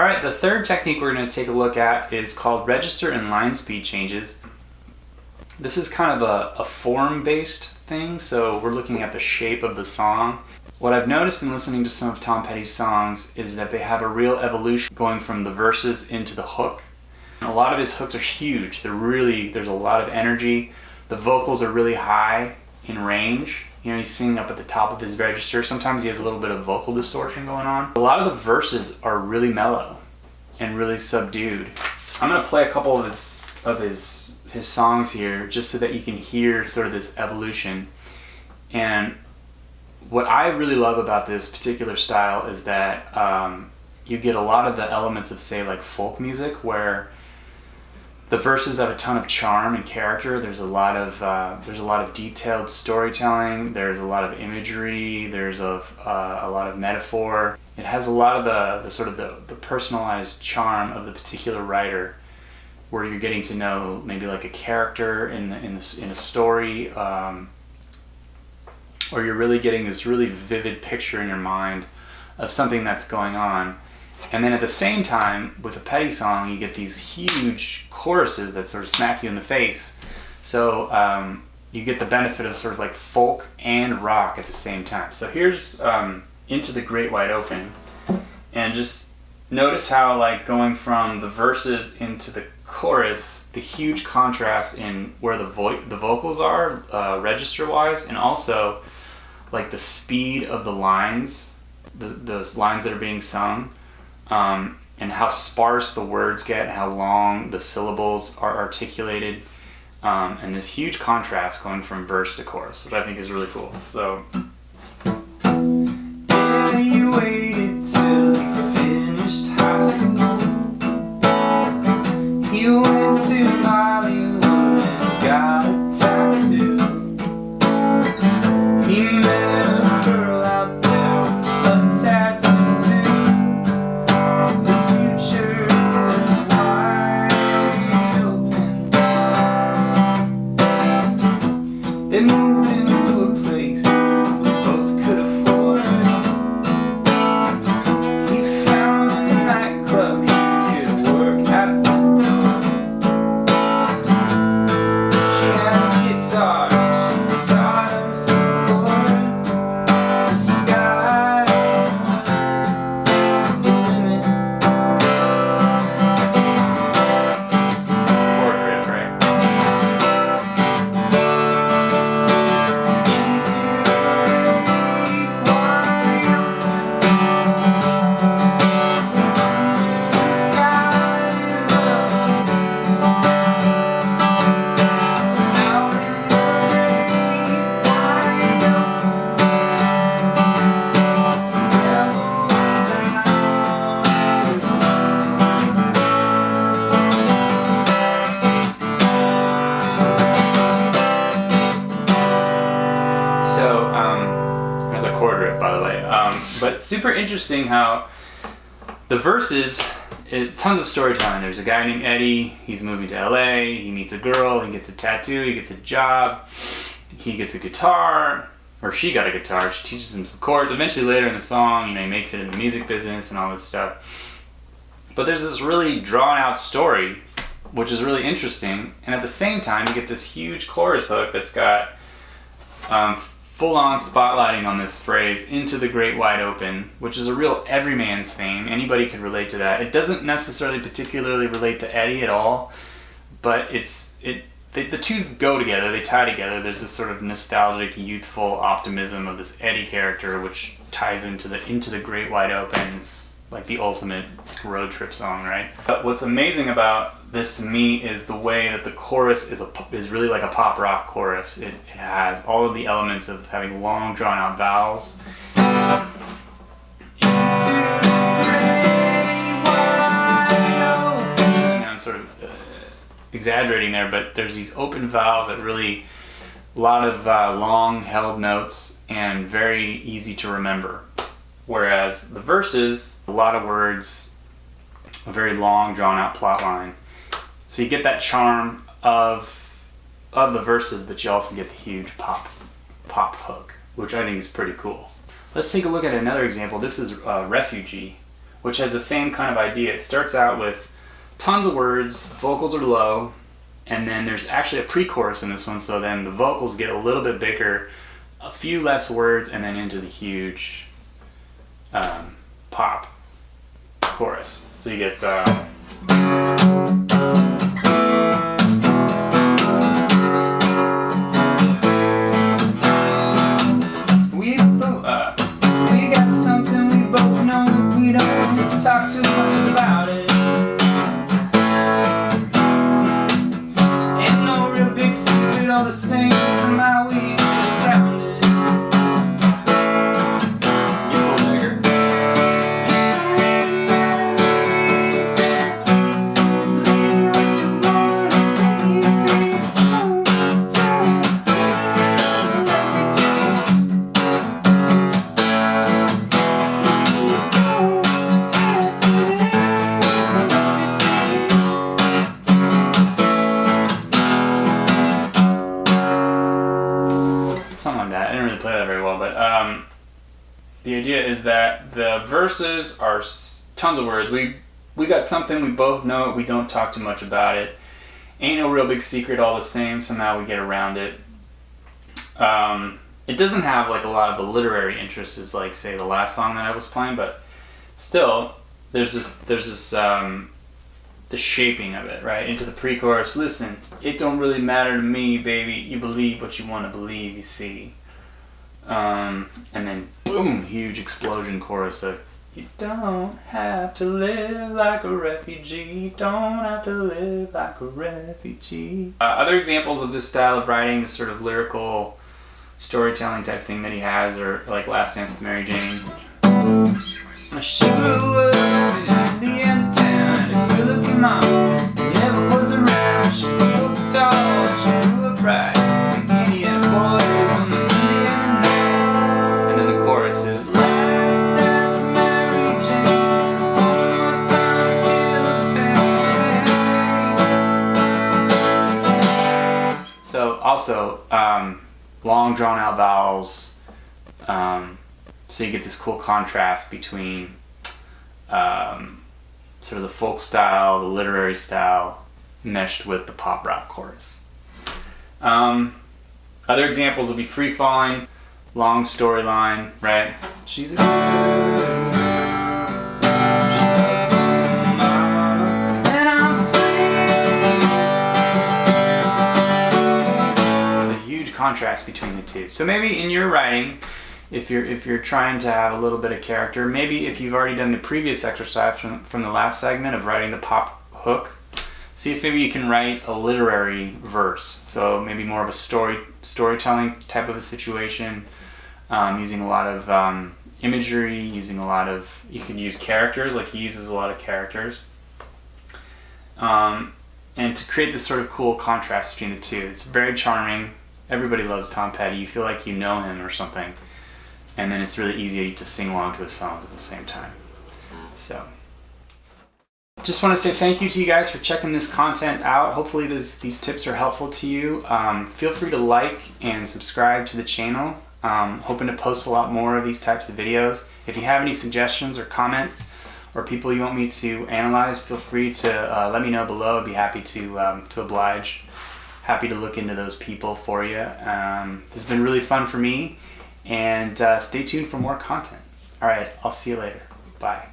All right, the third technique we're going to take a look at is called register and line speed changes. This is kind of a form-based thing, so we're looking at the shape of the song. What I've noticed in listening to some of Tom Petty's songs is that they have a real evolution going from the verses into the hook. And a lot of his hooks are huge. There's a lot of energy. The vocals are really high in range. You know, he's singing up at the top of his register. Sometimes he has a little bit of vocal distortion going on. A lot of the verses are really mellow and really subdued. I'm going to play a couple of his songs here just so that you can hear sort of this evolution. And what I really love about this particular style is that you get a lot of the elements of, say, like folk music, where the verses have a ton of charm and character. There's a lot of detailed storytelling. There's a lot of imagery. There's a lot of metaphor. It has a lot of the personalized charm of the particular writer, where you're getting to know maybe like a character in a story, or you're really getting this really vivid picture in your mind of something that's going on. And then at the same time, with a Petty song, you get these huge choruses that sort of smack you in the face. So you get the benefit of sort of like folk and rock at the same time. So here's Into the Great Wide Open. And just notice how, like, going from the verses into the chorus, the huge contrast in where the vocals are, register-wise, and also like the speed of the lines, those lines that are being sung. And how sparse the words get, how long the syllables are articulated, and this huge contrast going from verse to chorus, which I think is really cool. So, yeah, you waited till you finished high school. You went to Hollywood and got a tattoo. You met a girl out there, a tattoo. They moved into a place we both could afford. He found a nightclub he could work at. She had a guitar and she taught him some chords. The sky was the limit. Chord riff, right? As a chord riff, by the way. But super interesting how the verses, tons of storytelling. There's a guy named Eddie, he's moving to LA, he meets a girl, he gets a tattoo, he gets a job, he gets a guitar, or she got a guitar, she teaches him some chords. Eventually later in the song, he makes it in the music business and all this stuff. But there's this really drawn out story, which is really interesting, and at the same time you get this huge chorus hook that's got full-on spotlighting on this phrase, into the great wide open, which is a real everyman's theme. Anybody could relate to that. It doesn't necessarily particularly relate to Eddie at all, but the two go together, they tie together. There's this sort of nostalgic, youthful optimism of this Eddie character, which ties into the great wide open. It's like the ultimate road trip song, right? But what's amazing about this to me is the way that the chorus is really like a pop rock chorus. It has all of the elements of having long drawn out vowels. I'm sort of exaggerating there, but there's these open vowels that really, a lot of long held notes and very easy to remember. Whereas the verses, a lot of words, a very long drawn out plot line. So you get that charm of the verses, but you also get the huge pop hook, which I think is pretty cool. Let's take a look at another example. This is Refugee, which has the same kind of idea. It starts out with tons of words, vocals are low, and then there's actually a pre-chorus in this one, so then the vocals get a little bit bigger, a few less words, and then into the huge pop chorus. So you get we got something we both know, we don't talk too much about it. Ain't no real big secret, all the same, somehow we get around it. Gets a little bigger. Something like that. I didn't really play that very well, but the idea is that the verses are tons of words. We got something, we both know it, we don't talk too much about it. Ain't no real big secret, all the same, somehow we get around it. It doesn't have like a lot of the literary interests as like say the last song that I was playing, but still there's this the shaping of it, right? Into the pre-chorus. Listen, it don't really matter to me, baby. You believe what you want to believe, you see. And then boom, huge explosion chorus of you don't have to live like a refugee. Don't have to live like a refugee. Other examples of this style of writing, this sort of lyrical storytelling type thing that he has, are like Last Dance with Mary Jane. She grew up in the end town, a good-looking mom, never was around. She grew up tall, she grew up bright, bikini and boys on the Indiana night. And then the chorus is Last Dance with Mary Jane, one more time to feel the pain. So also long drawn-out vowels. So you get this cool contrast between sort of the folk style, the literary style, meshed with the pop rock chorus. Other examples would be Free Falling, long storyline, right? She's a good girl, she loves her mama, and I'm free. There's a huge contrast between the two. So maybe in your writing, if you're trying to have a little bit of character, maybe if you've already done the previous exercise from the last segment of writing the pop hook, see if maybe you can write a literary verse. So maybe more of a storytelling type of a situation, using a lot of imagery, using a lot of, you could use characters, like he uses a lot of characters, and to create this sort of cool contrast between the two. It's very charming. Everybody loves Tom Petty. You feel like you know him or something. And then it's really easy to sing along to his songs at the same time. So, just want to say thank you to you guys for checking this content out. Hopefully these tips are helpful to you. Feel free to like and subscribe to the channel. Hoping to post a lot more of these types of videos. If you have any suggestions or comments or people you want me to analyze, feel free to let me know below. I'd be happy to oblige. Happy to look into those people for you. This has been really fun for me. And stay tuned for more content. All right, I'll see you later. Bye.